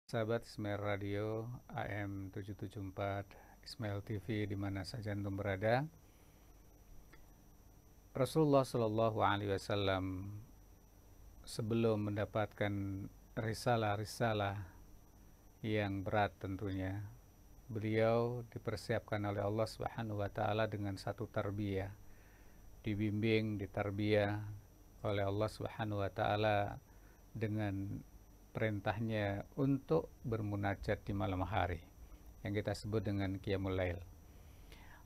Sahabat Ismail Radio AM 774, Ismail TV di mana saja antum berada. Rasulullah Shallallahu Alaihi Wasallam sebelum mendapatkan risalah-risalah yang berat tentunya, beliau dipersiapkan oleh Allah Subhanahu Wa Taala dengan satu tarbiyah, dibimbing, ditarbiyah oleh Allah Subhanahu Wa Taala dengan perintahnya untuk bermunajat di malam hari yang kita sebut dengan Qiyamul Lail.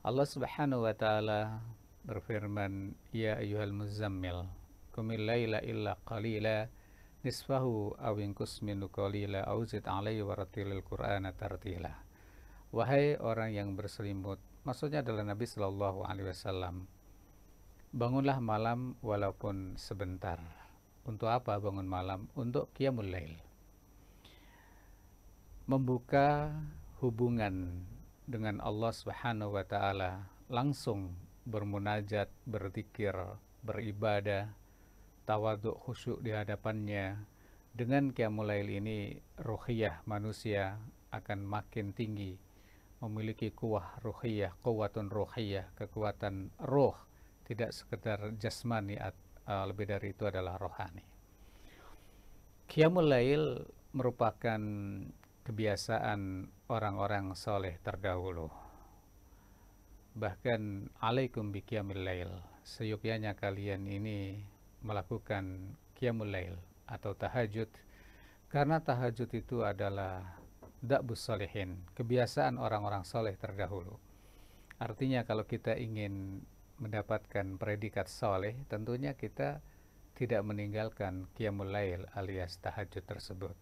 Allah Subhanahu wa taala berfirman, "Ya ayyuhal muzammil, qumil laila illa qalila, nisfahu aw inqus minhu qalila aw zid 'alaihi warattilil qur'ana tartila." Wahai orang yang berselimut, maksudnya adalah Nabi Shallallahu alaihi wasallam, bangunlah malam walaupun sebentar. Untuk apa bangun malam? Untuk Qiyamul Lail. Membuka hubungan dengan Allah Subhanahu wa taala, langsung bermunajat, berzikir, beribadah, tawadhu, khusyuk di hadapannya. Dengan Qiyamul Lail ini, ruhiyah manusia akan makin tinggi, memiliki kuwah ruhiyah, quwwatun ruhiyah, kekuatan roh, tidak sekedar jasmani, lebih dari itu adalah rohani. Qiyamul Lail merupakan kebiasaan orang-orang soleh terdahulu. Bahkan alaikum bi qiyamil lail, seyukyanya kalian ini melakukan qiyamul lail atau tahajud, karena tahajud itu adalah da'bus solihin, kebiasaan orang-orang soleh terdahulu. Artinya kalau kita ingin mendapatkan predikat soleh, tentunya kita tidak meninggalkan qiyamul lail alias tahajud tersebut.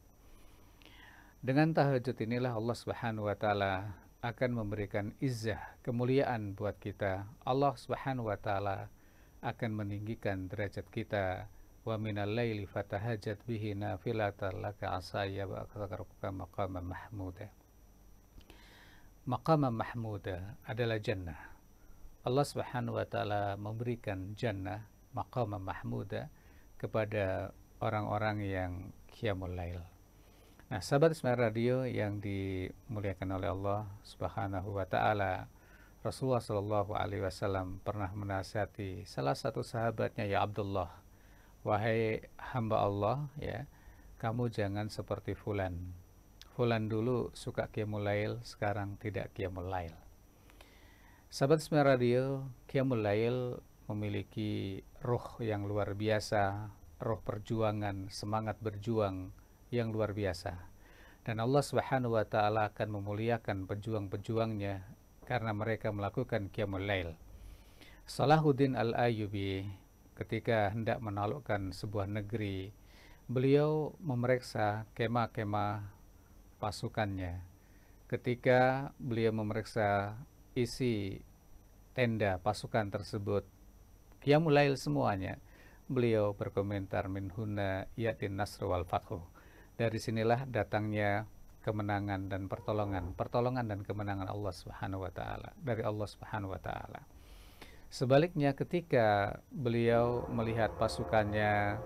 Dengan tahajud inilah Allah Subhanahu wa taala akan memberikan izzah, kemuliaan buat kita. Allah Subhanahu wa taala akan meninggikan derajat kita. Wa minal laili fatahajjat bihi nafilatan laka asa yab'atsaka maqaman mahmuda. Maqaman mahmuda adalah jannah. Allah Subhanahu wa taala memberikan jannah, maqaman mahmuda, kepada orang-orang yang qiyamul lail. Nah, sahabat Ismail Radio yang dimuliakan oleh Allah Subhanahu wa taala, Rasulullah Shallallahu alaihi wasallam pernah menasihati salah satu sahabatnya, ya Abdullah, wahai hamba Allah, ya, kamu jangan seperti fulan. Fulan dulu suka qiyamul lail, sekarang tidak qiyamul lail. Sahabat Ismail Radio, qiyamul lail memiliki ruh yang luar biasa, ruh perjuangan, semangat berjuang yang luar biasa. Dan Allah Subhanahu wa taala akan memuliakan pejuang-pejuangnya karena mereka melakukan qiyamul lail. Salahuddin Al-Ayyubi ketika hendak menaklukkan sebuah negeri, beliau memeriksa kemah-kemah pasukannya. Ketika beliau memeriksa isi tenda pasukan tersebut, qiyamul lail semuanya, beliau berkomentar, min huna yatin nasr wal fathu. Dari sinilah datangnya kemenangan dan pertolongan dan kemenangan Allah Subhanahu wa taala, dari Allah Subhanahu wa taala. Sebaliknya ketika beliau melihat pasukannya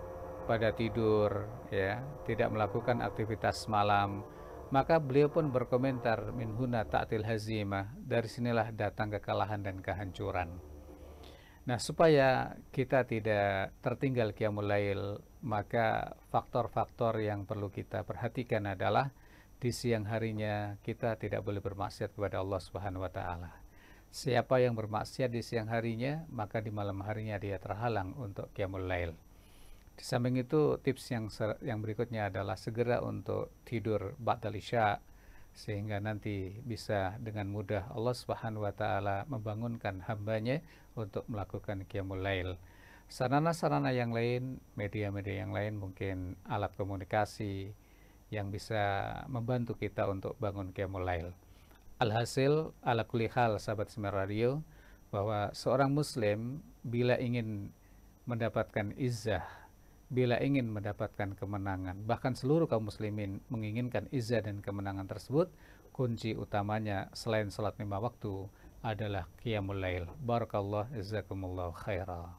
pada tidur, ya, tidak melakukan aktivitas malam, maka beliau pun berkomentar, min huna ta'til hazimah, dari sinilah datang kekalahan dan kehancuran. Nah, supaya kita tidak tertinggal qiyamul lail, maka faktor-faktor yang perlu kita perhatikan adalah di siang harinya kita tidak boleh bermaksiat kepada Allah Subhanahu wa taala. Siapa yang bermaksiat di siang harinya, maka di malam harinya dia terhalang untuk qiyamul lail. Di samping itu, tips yang berikutnya adalah segera untuk tidur ba'dal isya, sehingga nanti bisa dengan mudah Allah Subhanahu wa taala membangunkan hambanya untuk melakukan qiyamul lail. Sarana-sarana yang lain, media-media yang lain, mungkin alat komunikasi yang bisa membantu kita untuk bangun qiyamul lail. Alhasil, ala kulli hal, sahabat Ismail Radio, bahwa seorang muslim bila ingin mendapatkan izzah, bila ingin mendapatkan kemenangan, bahkan seluruh kaum muslimin menginginkan izzah dan kemenangan tersebut, kunci utamanya selain salat 5 waktu adalah qiyamul lail. Barakallah, jazakumullah khairah.